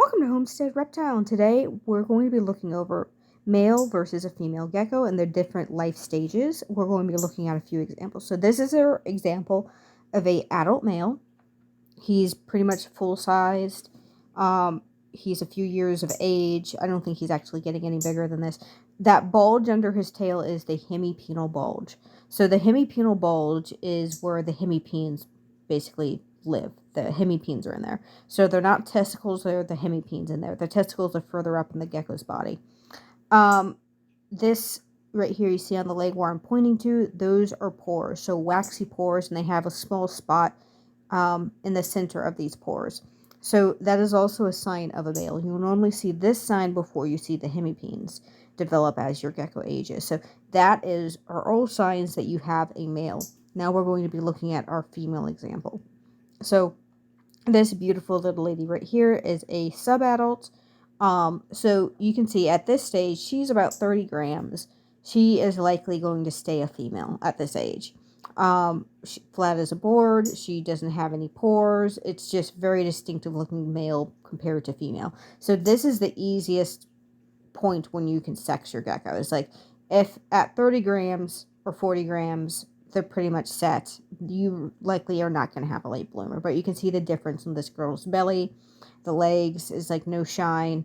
Welcome to Homestead Reptile, and today we're going to be looking over male versus a female gecko and their different life stages. We're going to be looking at a few examples. So this is an example of a adult male. He's pretty much full-sized. He's a few years of age. I don't think he's actually getting any bigger than this. That bulge under his tail is the hemipenal bulge. So the hemipenal bulge is where the hemipenes basically live. The hemipenes are in there. So they're not testicles, they're the hemipenes in there. The testicles are further up in the gecko's body. This right here you see on the leg where I'm pointing to, those are pores. So waxy pores, and they have a small spot in the center of these pores. So that is also a sign of a male. You will normally see this sign before you see the hemipenes develop as your gecko ages. So that are all signs that you have a male. Now we're going to be looking at our female example. So this beautiful little lady right here is a subadult. So you can see at this stage, she's about 30 grams. She is likely going to stay a female at this age. Flat as a board. She doesn't have any pores. It's just very distinctive looking male compared to female. So this is the easiest point when you can sex your gecko. It's like if at 30 grams or 40 grams, they're pretty much set. You likely are not going to have a late bloomer, but you can see the difference in this girl's belly. The legs is like no shine.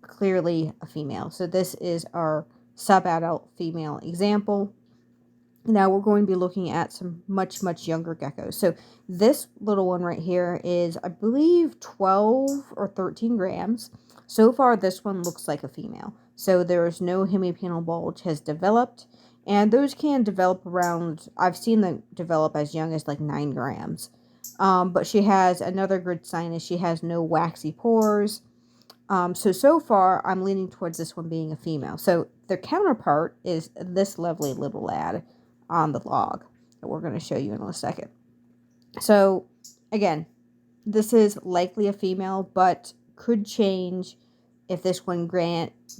Clearly a female. So this is our subadult female example. Now we're going to be looking at some much younger geckos. So this little one right here is, I believe, 12 or 13 grams. So far, this one looks like a female. So there is no hemipenal bulge has developed. And those can develop around, I've seen them develop as young as like 9 grams. But she has, another good sign is she has no waxy pores. So far, I'm leaning towards this one being a female. So their counterpart is this lovely little lad on the log that we're going to show you in a second. So again, this is likely a female, but could change if this one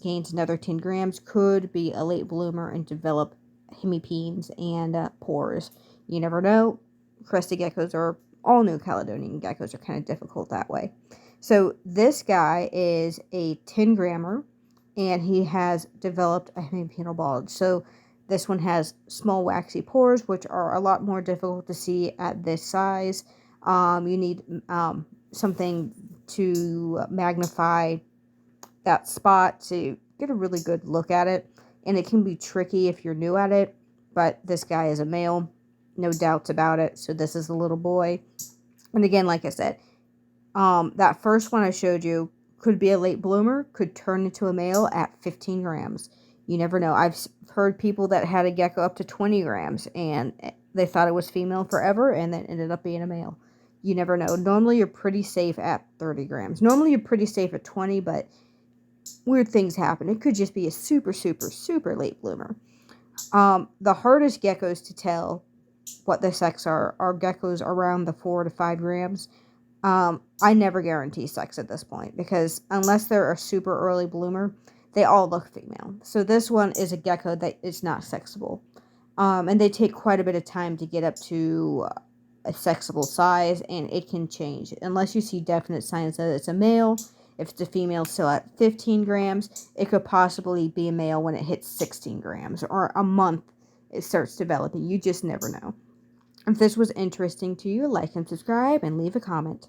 gains another 10 grams, could be a late bloomer and develop hemipenes and pores. You never know. Crested geckos, or all New Caledonian geckos, are kind of difficult that way. So this guy is a 10 grammer, and he has developed a hemipenal bulge. So this one has small waxy pores, which are a lot more difficult to see at this size. You need something to magnify that spot to get a really good look at it. And it can be tricky if you're new at it, but this guy is a male, no doubts about it. So this is a little boy. And again, like I said, that first one I showed you could be a late bloomer, could turn into a male at 15 grams. You never know. I've heard people that had a gecko up to 20 grams and they thought it was female forever and then ended up being a male. You never know. Normally you're pretty safe at 30 grams. Normally you're pretty safe at 20, but weird things happen. It could just be a super late bloomer. The hardest geckos to tell what the sex are geckos around the 4 to 5 grams. I never guarantee sex at this point because unless they're a super early bloomer, they all look female. So this one is a gecko that is not sexable. And they take quite a bit of time to get up to a sexable size, and it can change. Unless you see definite signs that it's a male, if it's a female still at 15 grams, it could possibly be a male when it hits 16 grams, or a month it starts developing. You just never know. If this was interesting to you, like and subscribe and leave a comment.